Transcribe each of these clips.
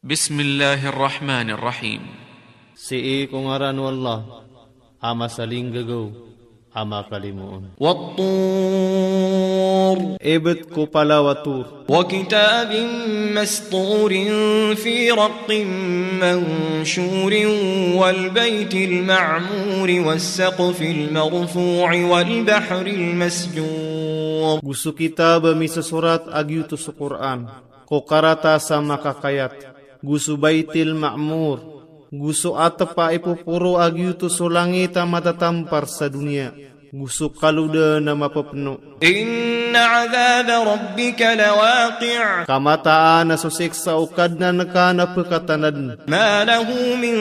Bismillahirrahmanirrahim. Si kung ngaran wallah, ama saling gagaw, ama kalimuon. والطور Ibet ko pala watur, وكتاب مسطور في رق منشور والبيت المعمور والسقف المرفوع والبحر المسجور. gusto kita bamisa surat agyuto sa Quran, ko karata sa makakayat, gusto baitil ma'mur, gusto atapa ipupuro agyuto sa langit ang matatampar sa dunia, gusto kaluda na mapapno. إن عذاب ربك لواقع Kamataan na susiksa ukad na nakanapakatanad, ما له من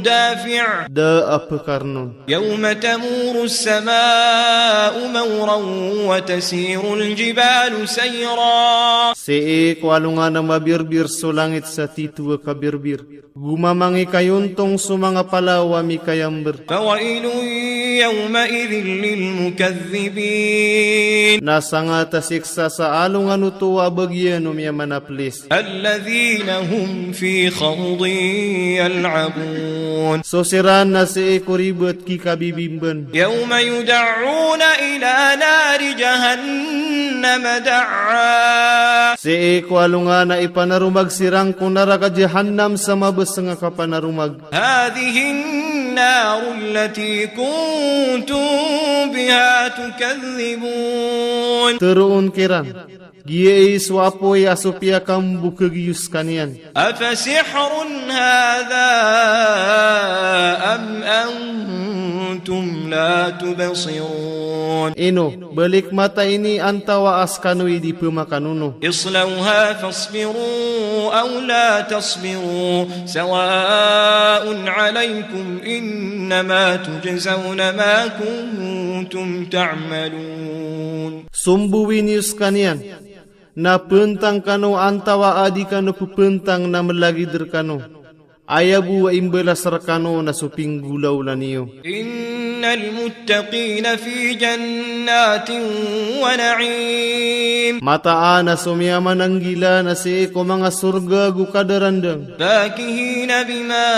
دافع da apakarnon. يوم تمور السماء مورا وتسير الجبال سيرا. Si kwalunga na mabirbir so langit sa titwa kabirbir, gumamangi kayuntong sa mga palawami kayamber. فويل يومئذ للمكذبين Nasa nga tasiksa sa alungan utuwa bagyan umya manaplis. الذين هم في خوض يلعبون. So siran na si kuribot ki kabibimban. يوم يدعون إلى نار جهنم دعا. Si kwalunga na ipanarumag sirang kunara ka jahannam sa mabes nga kapanarumag. هذه النار التي كنتم بها تكذبون. Turuon kiran, giye swapoy asupya kambu kagiyus kanian. أفسحر هذا أم أنتم لا تبصرون. Ino, balik mata ini antawa askanui di pemakanuno. اصلوها فاصبروا أو لا تصبروا سواء عليكم إنما تجزون ما كنتم تعملون. Sumbuwin yus kanian, na pentang kano antawa adi kano pupentang na malagider kano. Ayabu wa imbelas rakano na suping gulaw laniyo. إن المتقين في جنات ونعيم Mataan na sumiyaman ang gila na si ko mga surga gukadarandang. فاكهين بما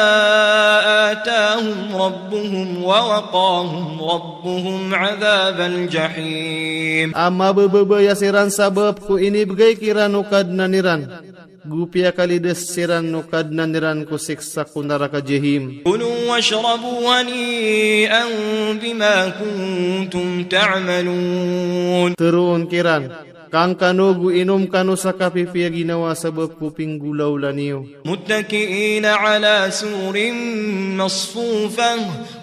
آتاهم ربهم ووقاهم ربهم عذاب الجحيم. Ama bebebaya siran sabab ko inibigay kiran ukad na niran. Gupya kalides siran ukad na niran ko siksa kunara ka jehim. كلوا واشربوا هنيئا بما كنتم تعملون. Turuon kiran, kang kanugu inom kano sa kapipiya ginawa sabab kuping gulaw laniyo. متكئين على سور مصفوفة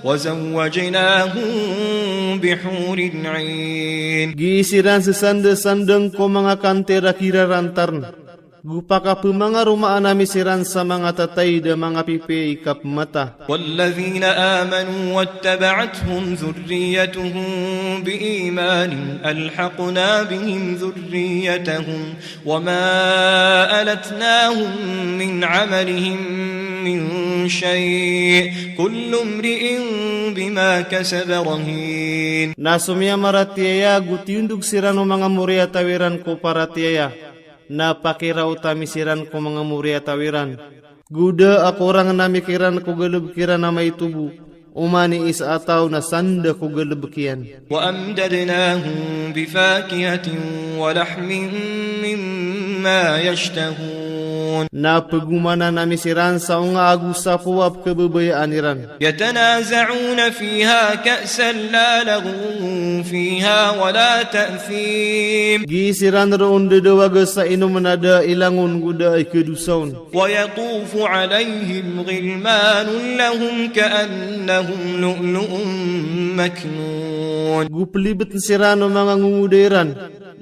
وزوجناهم بحور عين. Giisiran sa sanda-sandang ko mga kantera kirarantarn. Gupaka mga rumaan nami siran sa mga tatay da mga pipi ikap mata. والذين آمنوا واتبعتهم ذريتهم بإيمان ألحقنا بهم ذريتهم وما ألتناهم من عملهم من شيء كل امرئ بما كسب رهين. Nasumya maratiaya gutiundog siran o mga murya tawiran ko paratiaya. Napakira utami siran ko mga murya tawiran. Guda ako orang namikiran ko galubkiran na may tubo. Umani isa ataw na sanda ko galubkian. وأمددناهم بفاكهة ولحم مما يشتهون. Napagumana nami siran sa unga agusa puwap kababayaan iran. يتنازعون فيها كأسا لا لغو فيها ولا تأثيم. Gisiran roon dadawaga sa inumanada ilangon guda ay kedusaon. ويطوف عليهم غلمان لهم كأنهم لؤلؤ مكنون. Guplibet siran o mga ngumuderan.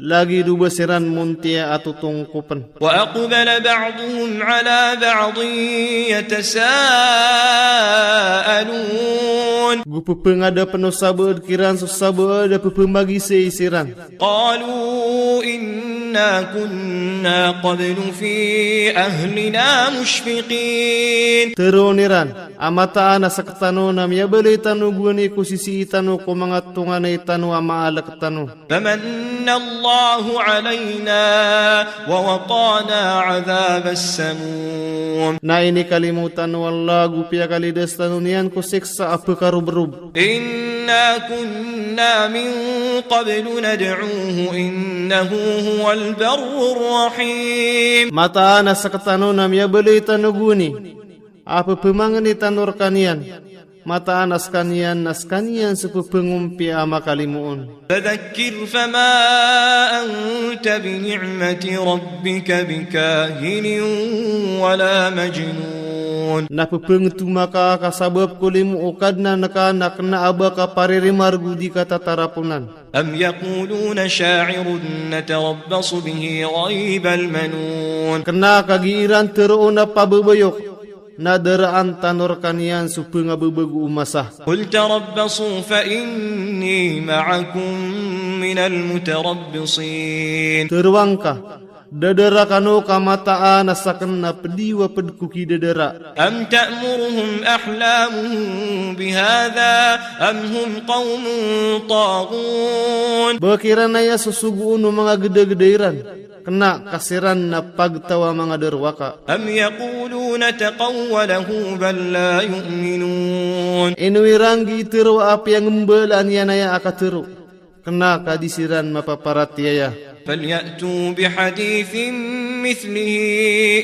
Lagi duba siran muntia at tutungkupan. وأقبل بعضهم على بعض يتساءلون. Gupupengada penusabad kiran susabad pupemagi siran. قالوا إن إنا كنا قبل في أهلنا مشفقين. Teruniran, amataan na sakatano na miyabali tanu guni kusisi itanu ko mga tungan na itanu amaalak tanu. فمن الله علينا ووقانا عذاب السموم. Na ini kalimutan wala gupia kalidas tanu niyan ko siksa apa karub-rub. إنا كنا من قبل ندعوه إنه هو البر الرحيم. Mataan na sakatano na miyabali tanu guni. Apa pemangan itanur kanian. Mataan askanian sepepengumpi ama kalimuun. فذكر فما أنت بنعمة ربك بكاهن ولا مجنون. Na pepengtu maka kasabab kulimu ukad na nakanak na aba ka paririmargu di katatarapunan. أم يقولون شاعر نتربص به ريب المنون. Kena kagiiran teroon na pababayok. Na daraan tanor kanian supenga bebagu umasah. قل تربصوا فإني معكم من المتربصين. Teruangka dadara kanu kamataan asakan na pediwa pedkuki dadara. أم تأمرهم أحلامهم بهذا أم هم قوم طاغون. Bakiran na ya susuguun mga gede-gedeiran. Kena kasiran na pagtawa mga derwaka. أم يقولون تقوله بل لا يؤمنون. Inuirangi terwa api yang membelan yanaya akatero. Kena kadisiran mapaparatiaya. فليأتوا بحديث مثله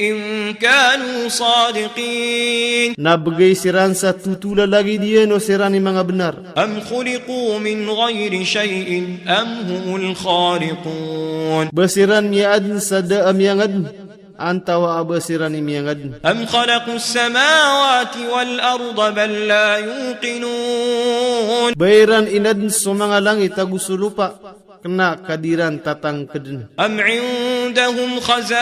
إن كانوا صادقين. Na bagay siran sa tutula lagi dia no sirani mga benar. أم خلقوا من غير شيء أم هم الخالقون. Basiran miadn sa daam yangad. Antawa abasiran imiyangad. أم خلقوا السماوات والأرض بل لا يوقنون. Bayran inadn sa mga langit agusulupa. Kena kadiran tatang kedin. أم عندهم خزائن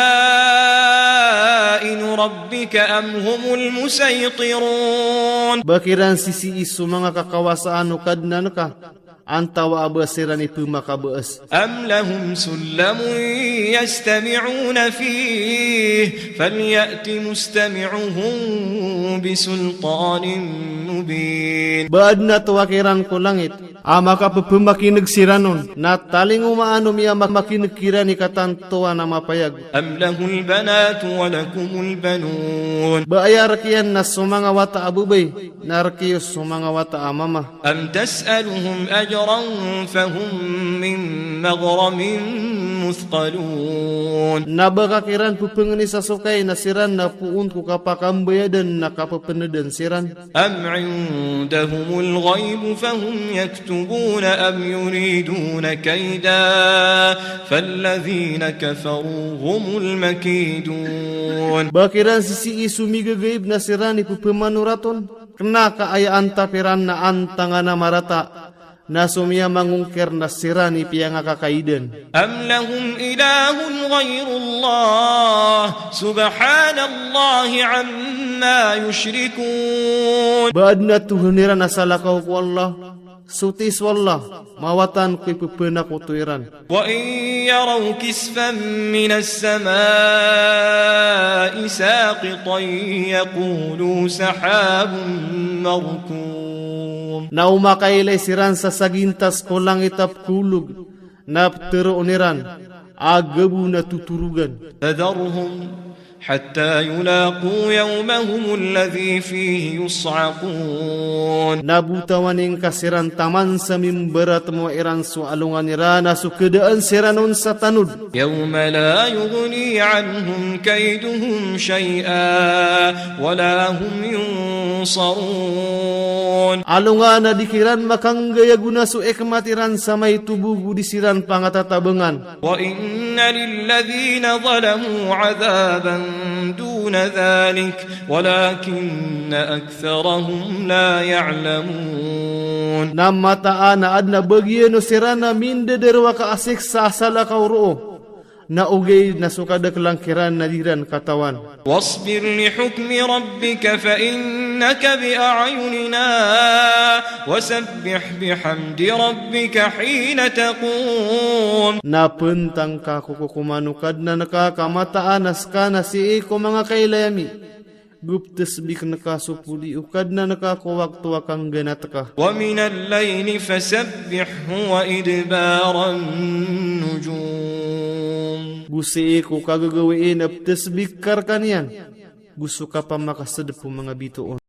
ربك أم هم المسيطرون. Bakiran sisi isu mga kakawasaan o kadnan ka. Antawa abasiran ipu makabaas. أم لهم سلم يستمعون فيه فليأت مستمعهم بسلطان مبين. Baad na tuwakiran ko langit. Ama ka papumakinig siranon. Na taling umaano miya makinigkiran ikatantuwa na mapayag. أم له البنات ولكم البنون. Baayar kiyan na sumanga wata abubay. Narkiyos sumanga wata amama. أم تسألهم أجرا فهم من مغرم مثقلون. Nabakakiran pupengani sa sukay na siran na puun ko kapakambayadan na kapapenedan siran. أم عندهم الغيب فهم يكتبون أم يريدون كيدا فالذين كفروا هم المكيدون. Bakiran sisi isu migagaib na siran ipupemanuraton. Kena kaayaan tapiran na antanga na marata. Na sumia mangungkir na sirani piyang kakaidan. أم لهم إله غير الله سبحان الله عما يشركون. Baad na tuhuniran asalakaw ko Allah. Sutis wallah. Mawatan ko'y pupunak o tuiran. وإن يروا كسفا من السماء ساقطا يقولوا سحاب مركوم. Na umakailay siran sa sagintas ko langit ap kulug. Na pterooniran. Agabu na tuturugan. فذرهم حتى يلاقوا يومهم الذي فيه يصعقون. Nabutawaning kasiran taman sa mimberat mo iran so alungan irana so kedaan siranon sa tanud. يوم لا يغني عنهم كيدهم شيئا ولا هم ينصرون. Alungan na dikiran makanggaya guna so ekmatiran sa may tubugo disiran pangatatabangan. وإن للذين ظلموا عذابا دون ذلك ولكن أكثرهم لا يعلمون. Namataan na adna bagiano sirana mindederwa ka asik sa asala kauro. Na ugay nasukadak lang kiran na diran katawan. واصبر لحكم ربك فإن إنك بأعيننا وسبح بحمد ربك حين تقوم. Napentang ka kukumanukad na nakakamataanas ka na si iko mga kailayami. Guptasbik nakasupuli ukad na nakakuwak-tuwak ang ganat ka. ومن الليل فسبحه وإدبار النجوم. Gusi iko kagagawiin aptasbik kar kaniyan. Gusto ka pa makasadap mga bituon.